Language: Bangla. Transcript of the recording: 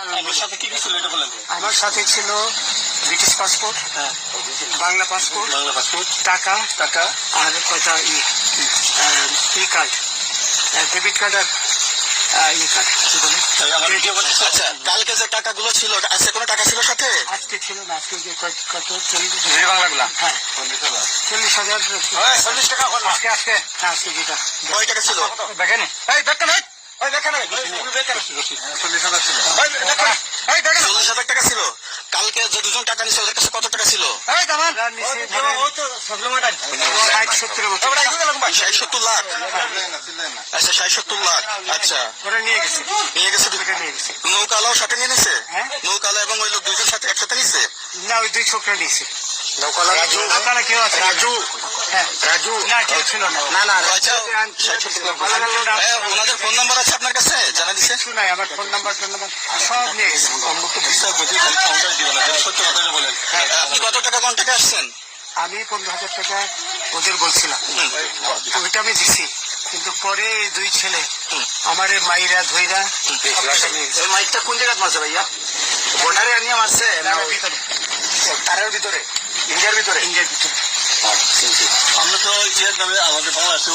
আপনার সাথে কি কি ছিল এটা বলেন। আমার সাথে ছিল ব্রিটিশ পাসপোর্ট, বাংলা পাসপোর্ট, টাকা টাকা আর কয়টা ই কার্ড, ডেবিট কার্ড আর ই কার্ড কি বলে। আচ্ছা, কালকে যে টাকাগুলো ছিল আজকে কোনো টাকা ছিল সাথে? আজকে ছিল না, আজকে যে কত 40 বাংলাগুলা। হ্যাঁ 40,000 40 টাকা হল আজকে আজকে হ্যাঁ আজকে যেটা কয় টাকা ছিল দেখেন। এই দেখেন, এই দেখেন 40,000 ছিল। 40,000 টাকা ছিল। কালকে যে দুজন টাকা নিছে ওদের কাছে কত টাকা ছিল? 60-70 লাখ। আচ্ছা 60-70 লাখ। আচ্ছা নিয়ে গেছে নিয়ে গেছে। নিয়ে গেছে। নৌকালাও সাথে নিয়ে নিছে? নৌকালা এবং ওই লোক দুজন সাথে একসাথে নিছে? না, ওই দুই ছোকরা নিয়েছে। নৌকালা কেউ আছে? রাজু হ্যাঁ রাজু না, কেউ ছিল না। না আচ্ছা 60-70 লাখ। ওনাদের ফোন নাম্বার আছে আপনার কাছে? জানা দিছে? কিছু নাই, আমার ফোন নাম্বার সব নিয়ে গেছে। আপনি কত টাকা কন্ট্যাক্টে আসছেন? আমি 15,000 টাকা ওদের বলছিলাম, ওইটা আমি দিছি। কিন্তু পরে এই দুই ছেলে আমার মাইরা ধইরা মাইকটা কোন জায়গায় মারছে ভাইয়া? বর্ডারে আনিয়ে মারছে? ভিতরে, তারের ভিতরে, ইন্ডিয়ার ভিতরে? ইন্ডিয়ার ভিতরে। আমরা তো ইতিহাস নামে আমাদের বাংলাদেশে